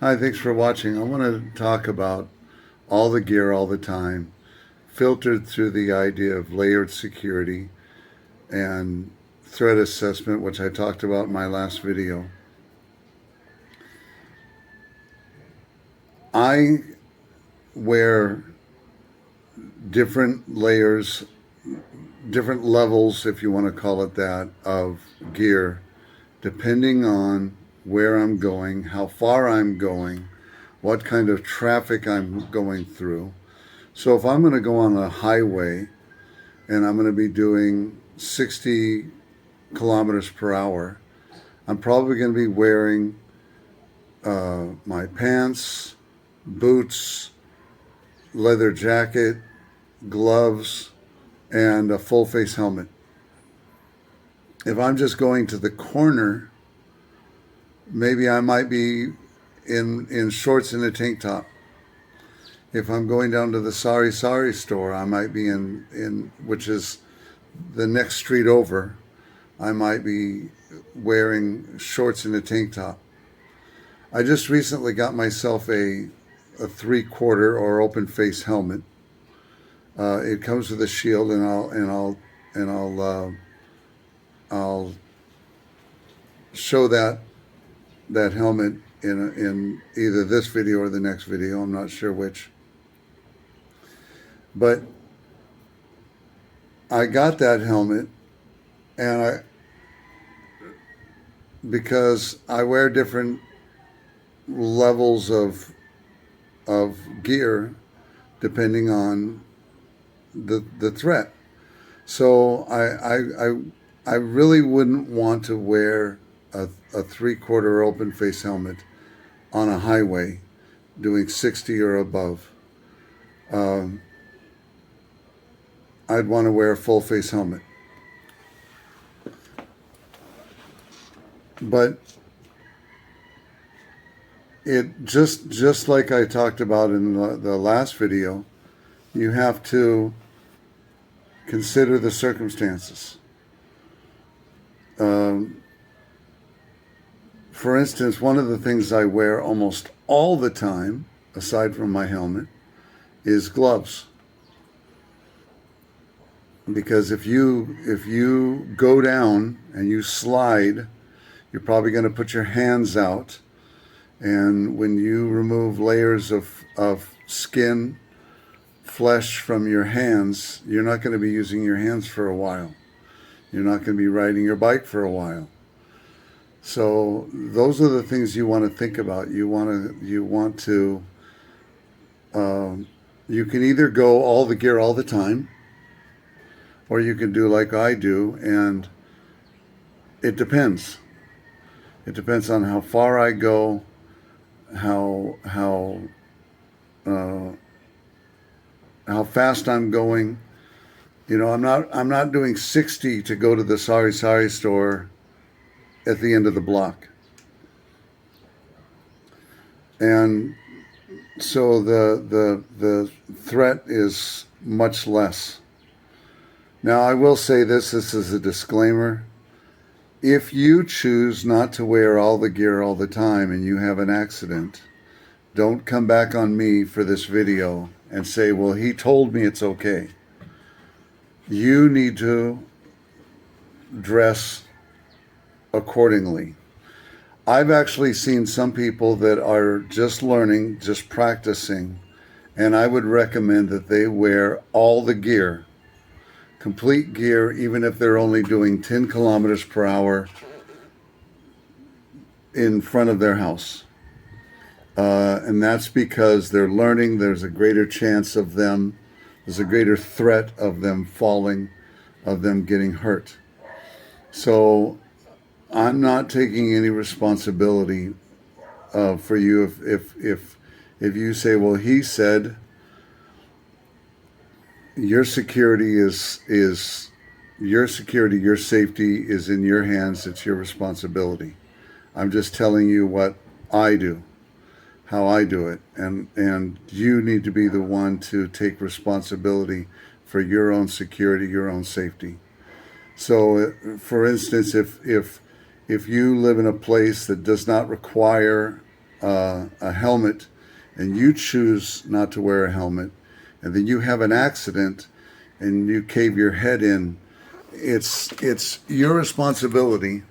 Hi, thanks for watching. I want to talk about all the gear all the time, filtered through the idea of layered security and threat assessment, which I talked about in my last video. I wear different layers, different levels, if you want to call it that, of gear, depending on where I'm going, how far I'm going, what kind of traffic I'm going through. So if I'm going to go on a highway and I'm going to be doing 60 kilometers per hour, I'm probably going to be wearing my pants, boots, leather jacket, gloves, and a full face helmet. If I'm just going to the corner, maybe I might be in shorts and a tank top. If I'm going down to the Sari Sari store, I might be in which is the next street over. I might be wearing shorts and a tank top. I just recently got myself a 3/4 or open face helmet. It comes with a shield, and I'll show that helmet in either this video or the next video. I'm not sure which. But I got that helmet, and because I wear different levels of gear depending on the threat. So I really wouldn't want to wear a 3/4 open face helmet on a highway doing 60 or above. I'd want to wear a full face helmet. But it just like I talked about in the last video, you have to consider the circumstances. For instance, one of the things I wear almost all the time, aside from my helmet, is gloves. Because if you go down and you slide, you're probably going to put your hands out, and when you remove layers of skin, flesh from your hands, you're not going to be using your hands for a while. You're not going to be riding your bike for a while. So those are the things you want to think about. You want to you can either go all the gear all the time, or you can do like I do, and it depends. It depends on how far I go, how fast I'm going. You know, I'm not doing 60 to go to the Sari Sari store at the end of the block. And so the threat is much less. Now, I will say this is a disclaimer. If you choose not to wear all the gear all the time and you have an accident, don't come back on me for this video and say, well, he told me it's okay. You need to dress accordingly. I've actually seen some people that are just learning, just practicing, and I would recommend that they wear all the gear, complete gear, even if they're only doing 10 kilometers per hour in front of their house. And that's because they're learning. There's a greater chance of them, there's a greater threat of them falling, of them getting hurt. So I'm not taking any responsibility for you if you say, well, he said your security is your security, your safety is in your hands. It's your responsibility. I'm just telling you what I do, how I do it, and you need to be the one to take responsibility for your own security, your own safety. So, for instance, if you live in a place that does not require a helmet and you choose not to wear a helmet, and then you have an accident and you cave your head in, it's your responsibility,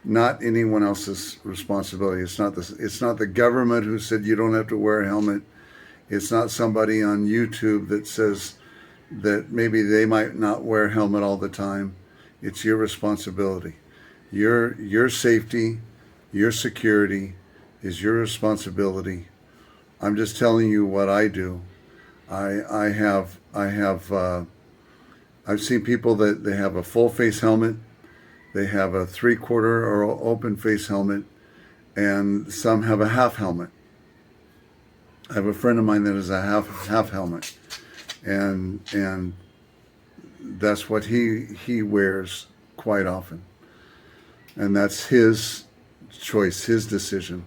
not anyone else's responsibility. It's not the government who said you don't have to wear a helmet. It's not somebody on YouTube that says that maybe they might not wear a helmet all the time. It's your responsibility. Your safety, your security is your responsibility. I'm just telling you what I do. I've seen people that they have a full face helmet, they have a 3/4 or open face helmet, and some have a half helmet. I have a friend of mine that is a half helmet, and that's what he wears quite often, and that's his choice, his decision.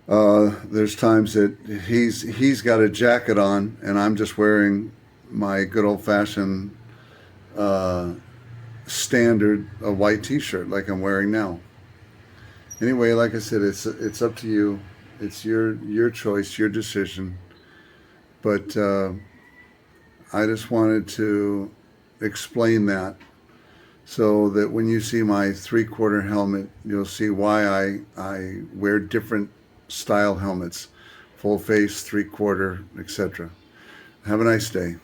There's times that he's got a jacket on, and I'm just wearing my good old fashioned standard white T-shirt like I'm wearing now. Anyway, like I said, it's up to you. It's your choice, your decision. But I just wanted to explain that so that when you see my 3/4 helmet, you'll see why I wear different style helmets, full face, 3/4, etc. Have a nice day.